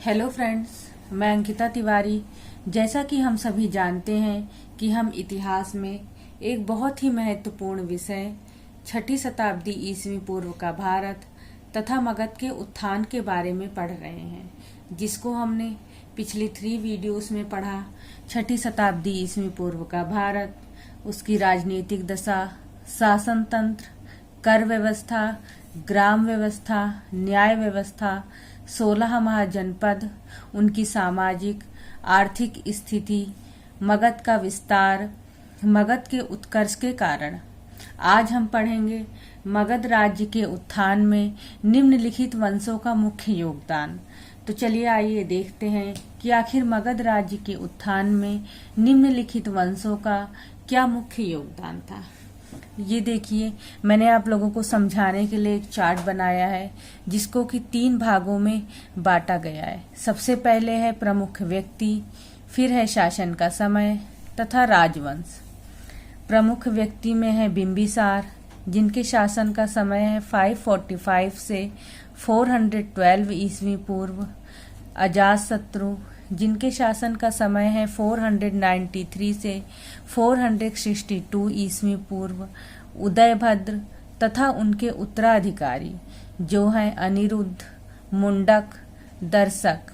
Hello friends, मैं अंकिता तिवारी। जैसा कि हम सभी जानते हैं कि हम इतिहास में एक बहुत ही महत्वपूर्ण विषय छठी शताब्दी ईस्वी पूर्व का भारत तथा मगध के उत्थान के बारे में पढ़ रहे हैं, जिसको हमने पिछली 3 वीडियोस में पढ़ा। छठी शताब्दी ईस्वी पूर्व का भारत, उसकी राजनीतिक दशा, शासन तंत्र, कर व्यवस्था, ग्राम व्यवस्था, न्याय व्यवस्था, 16 महाजनपद, उनकी सामाजिक आर्थिक स्थिति, मगध का विस्तार, मगध के उत्कर्ष के कारण। आज हम पढ़ेंगे मगध राज्य के उत्थान में निम्नलिखित वंशों का मुख्य योगदान। तो चलिए आइए देखते हैं कि आखिर मगध राज्य के उत्थान में निम्नलिखित वंशों का क्या मुख्य योगदान था। ये देखिए, मैंने आप लोगों को समझाने के लिए एक चार्ट बनाया है, जिसको कि 3 भागों में बांटा गया है। सबसे पहले है प्रमुख व्यक्ति, फिर है शासन का समय तथा राजवंश। प्रमुख व्यक्ति में है बिंबिसार, जिनके शासन का समय है 545 से 412 ईस्वी पूर्व। अजातशत्रु, जिनके शासन का समय है 493 से 462 ईस्वी पूर्व। उदयभद्र तथा उनके उत्तराधिकारी जो हैं अनिरुद्ध, मुंडक, दर्शक।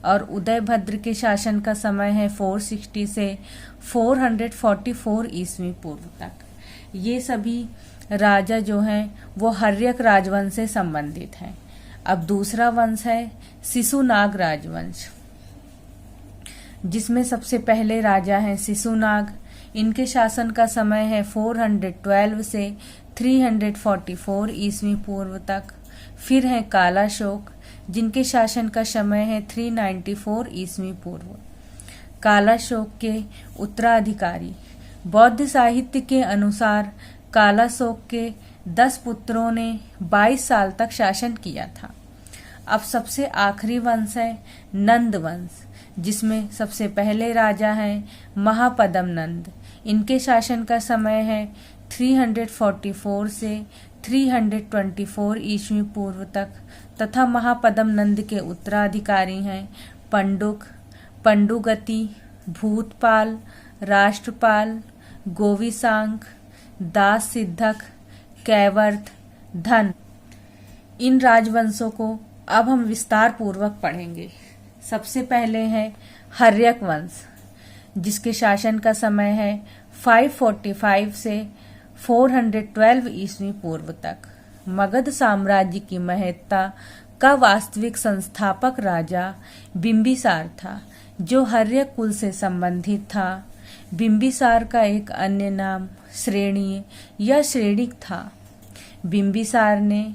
और उदयभद्र के शासन का समय है 460 से 444 ईस्वी पूर्व तक। ये सभी राजा जो हैं वो हर्यक राजवंश से संबंधित हैं। अब दूसरा वंश है शिशुनाग राजवंश, जिसमें सबसे पहले राजा हैं शिशुनाग। इनके शासन का समय है 412 से 344 ईस्वी पूर्व तक। फिर है कालाशोक, जिनके शासन का समय है 394 ईस्वी पूर्व। कालाशोक के उत्तराधिकारी। बौद्ध साहित्य के अनुसार कालाशोक के 10 पुत्रों ने 22 साल तक शासन किया था। अब सबसे आखिरी वंश है नंद वंश, जिसमें सबसे पहले राजा हैं महापद्म नंद। इनके शासन का समय है 344 से 324 ईस्वी पूर्व तक तथा महापद्म नंद के उत्तराधिकारी हैं पंडुक, पंडुगति, भूतपाल, राष्ट्रपाल, गोविसांक, दास सिद्धक, कैवर्त, धन। इन राजवंशों को अब हम विस्तार पूर्वक पढ़ेंगे। सबसे पहले है हर्यक वंश, जिसके शासन का समय है 545 से 412 ईस्वी पूर्व तक। मगध साम्राज्य की महत्ता का वास्तविक संस्थापक राजा बिंबिसार था, जो हर्यक कुल से संबंधित था। बिंबिसार का एक अन्य नाम श्रेणीय या श्रेणिक था। बिंबिसार ने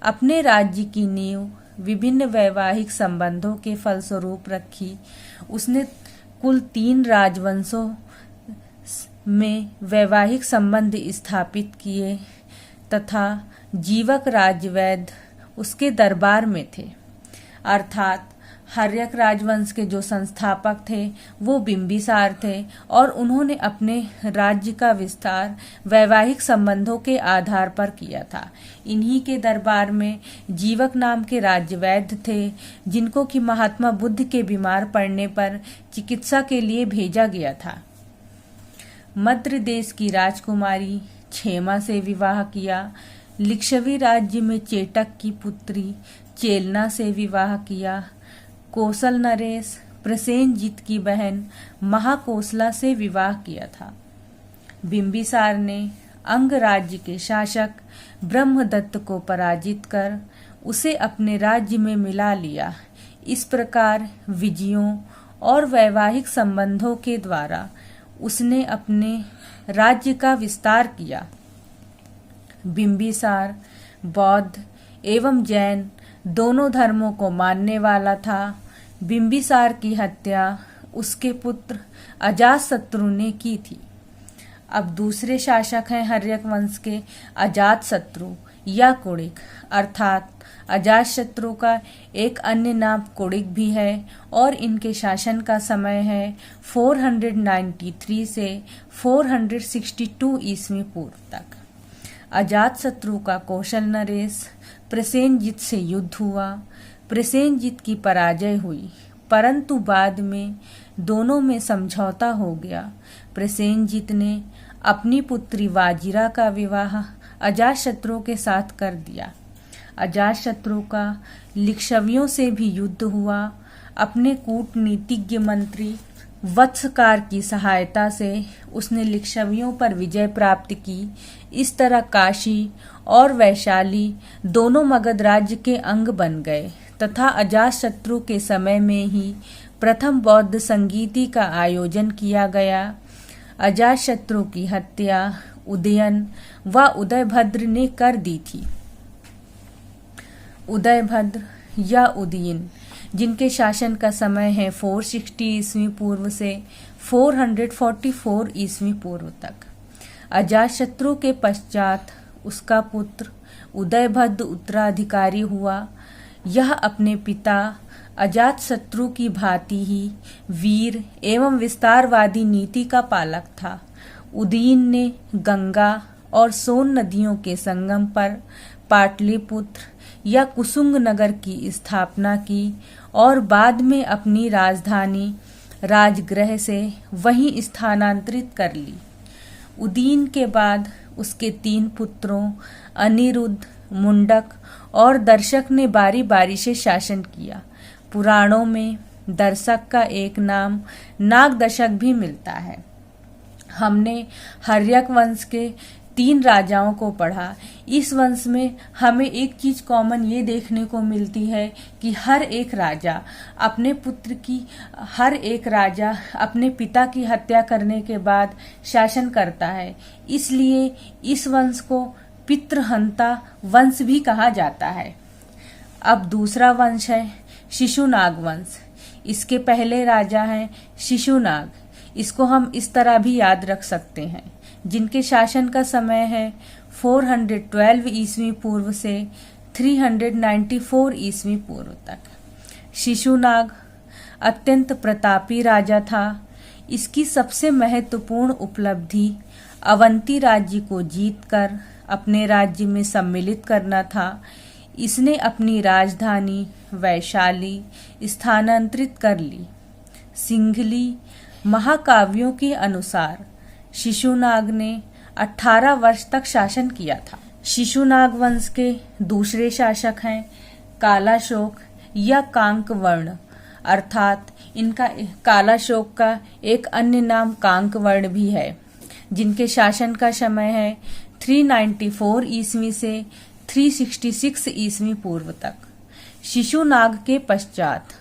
अपने राज्य की नींव विभिन्न वैवाहिक संबंधों के फलस्वरूप रखी। उसने कुल 3 राजवंशों में वैवाहिक संबंध स्थापित किए तथा जीवक राजवैद्य उसके दरबार में थे। अर्थात हर्यक राजवंश के जो संस्थापक थे वो बिंबिसार थे और उन्होंने अपने राज्य का विस्तार वैवाहिक संबंधों के आधार पर किया था। इन्हीं के दरबार में जीवक नाम के राजवैद्य थे, जिनको कि महात्मा बुद्ध के बीमार पड़ने पर चिकित्सा के लिए भेजा गया था। मद्र देश की राजकुमारी क्षेमा से विवाह किया। लिच्छवी राज्य में चेटक की पुत्री चेलना से विवाह किया। कोसल नरेश प्रसेनजीत की बहन महाकोसला से विवाह किया था। बिंबिसार ने अंग राज्य के शासक ब्रह्मदत्त को पराजित कर उसे अपने राज्य में मिला लिया। इस प्रकार विजयों और वैवाहिक संबंधों के द्वारा उसने अपने राज्य का विस्तार किया। बिंबिसार बौद्ध एवं जैन दोनों धर्मों को मानने वाला था। बिंबिसार की हत्या उसके पुत्र अजातशत्रु ने की थी। अब दूसरे शासक हैं हर्यक वंश के अजातशत्रु या कुणिक। अर्थात अजातशत्रु का एक अन्य नाम कुणिक भी है और इनके शासन का समय है 493 से 462 ईस्वी पूर्व तक। अजातशत्रु का कौशल नरेश प्रसेनजीत से युद्ध हुआ। प्रसेनजीत की पराजय हुई, परंतु बाद में दोनों में समझौता हो गया। प्रसेनजीत ने अपनी पुत्री वाजिरा का विवाह अजातशत्रु के साथ कर दिया। अजातशत्रु का लिच्छवियों से भी युद्ध हुआ। अपने कूटनीतिज्ञ मंत्री वत्सकार की सहायता से उसने लिच्छवियों पर विजय प्राप्त की। इस तरह काशी और वैशाली दोनों मगध राज्य के अंग बन गए तथा अजातशत्रु के समय में ही प्रथम बौद्ध संगीति का आयोजन किया गया। अजातशत्रु की हत्या उदयन व उदयभद्र ने कर दी थी। उदयभद्र या उदयन, जिनके शासन का समय है 460 ईस्वी पूर्व से 444 ईस्वी पूर्व तक। अजातशत्रु के पश्चात उसका पुत्र उदयभद्र उत्तराधिकारी हुआ। यह अपने पिता अजातशत्रु की भांति ही वीर एवं विस्तारवादी नीति का पालक था। उदयन ने गंगा और सोन नदियों के संगम पर पाटलिपुत्र या कुसुंग नगर की स्थापना की और बाद में अपनी राजधानी राजगृह से वहीं स्थानांतरित कर ली। उदयन के बाद उसके 3 पुत्रों अनिरुद्ध, मुंडक और दर्शक ने बारी बारी से शासन किया। पुराणों में दर्शक का एक नाम नागदशक भी मिलता है। हमने हर्यक वंश के 3 राजाओं को पढ़ा। इस वंश में हमें एक चीज कॉमन ये देखने को मिलती है कि हर एक राजा अपने पिता की हत्या करने के बाद शासन करता है। इसलिए इस वंश को पितृहंता वंश भी कहा जाता है। अब दूसरा वंश है शिशुनाग वंश। इसके पहले राजा हैं शिशुनाग। इसको हम इस तरह भी याद रख सकते हैं, जिनके शासन का समय है 412 ईस्वी पूर्व से 394 ईस्वी पूर्व तक। शिशुनाग अत्यंत प्रतापी राजा था। इसकी सबसे महत्वपूर्ण उपलब्धि अवंती राज्य को जीतकर अपने राज्य में सम्मिलित करना था। इसने अपनी राजधानी वैशाली स्थानांतरित कर ली। सिंघली महाकाव्यों के अनुसार शिशुनाग ने 18 वर्ष तक शासन किया था। शिशुनाग वंश के दूसरे शासक हैं कालाशोक या कांकवर्ण, अर्थात इनका कालाशोक का एक अन्य नाम कांकवर्ण भी है, जिनके शासन का समय है 394 ईस्वी से 366 ईस्वी पूर्व तक। शिशुनाग के पश्चात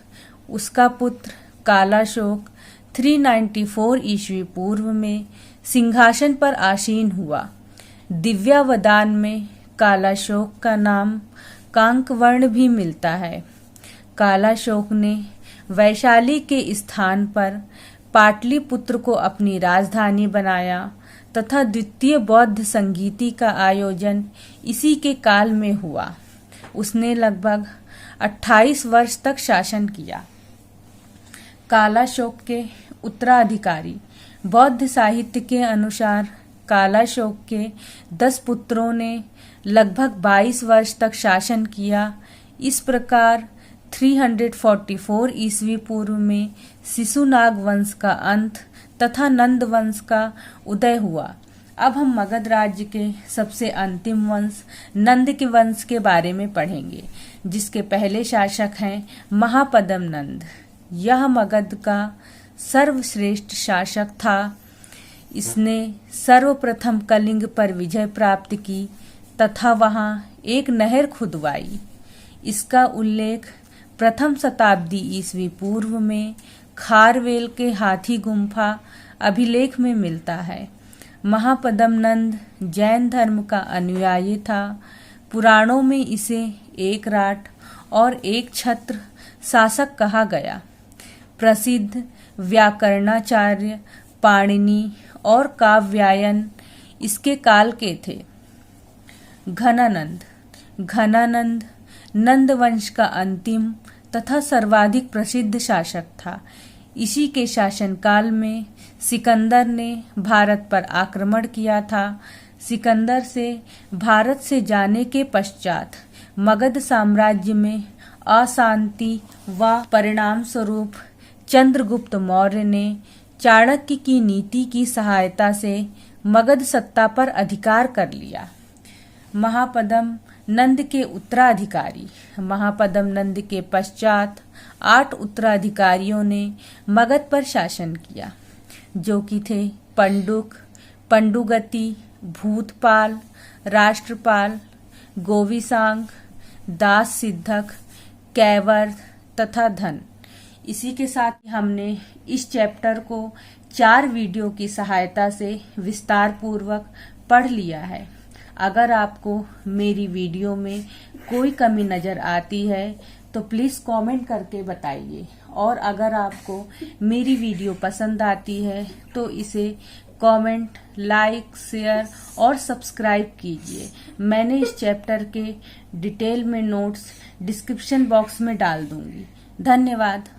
उसका पुत्र कालाशोक 394 ईस्वी पूर्व में सिंहासन पर आसीन हुआ। दिव्यावदान में कालाशोक का नाम कांकवर्ण भी मिलता है। कालाशोक ने वैशाली के स्थान पर पाटलिपुत्र को अपनी राजधानी बनाया तथा द्वितीय बौद्ध संगीति का आयोजन इसी के काल में हुआ। उसने लगभग 28 वर्ष तक शासन किया। कालाशोक के उत्तराधिकारी बौद्ध साहित्य के अनुसार कालाशोक के 10 पुत्रों ने लगभग 22 वर्ष तक शासन किया। इस प्रकार 344 ईस्वी पूर्व में शिशुनाग वंश का अंत तथा नंद वंश का उदय हुआ। अब हम मगध राज्य के सबसे अंतिम वंश नंद के वंश के बारे में पढ़ेंगे, जिसके पहले शासक हैं महापद्म नंद। यह मगध का सर्वश्रेष्ठ शासक था। इसने सर्वप्रथम कलिंग पर विजय प्राप्त की तथा वहां एक नहर खुदवाई। इसका उल्लेख प्रथम शताब्दी ईस्वी पूर्व में खारवेल के हाथी गुम्फा अभिलेख में मिलता है। महापद्म नंद जैन धर्म का अनुयायी था। पुराणों में इसे एक राट और एक छत्र शासक कहा गया। प्रसिद्ध व्याकरणाचार्य पाणिनि और काव्यायन इसके काल के थे। घनानंद नंद वंश का अंतिम तथा सर्वाधिक प्रसिद्ध शासक था। इसी के शासनकाल में सिकंदर ने भारत पर आक्रमण किया था। सिकंदर से भारत से जाने के पश्चात मगध साम्राज्य में अशांति व परिणाम स्वरूप चंद्रगुप्त मौर्य ने चाणक्य की नीति की सहायता से मगध सत्ता पर अधिकार कर लिया। महापद्म नंद के उत्तराधिकारी। महापद्म नंद के पश्चात 8 उत्तराधिकारियों ने मगध पर शासन किया, जो कि थे पंडुक, पंडुगति, भूतपाल, राष्ट्रपाल, गोविसांग, दास सिद्धक, कैवर्त तथा धन। इसी के साथ हमने इस चैप्टर को 4 वीडियो की सहायता से विस्तार पूर्वक पढ़ लिया है। अगर आपको मेरी वीडियो में कोई कमी नज़र आती है तो प्लीज़ कमेंट करके बताइए, और अगर आपको मेरी वीडियो पसंद आती है तो इसे कमेंट, लाइक, शेयर और सब्सक्राइब कीजिए। मैंने इस चैप्टर के डिटेल में नोट्स डिस्क्रिप्शन बॉक्स में डाल दूंगी। धन्यवाद।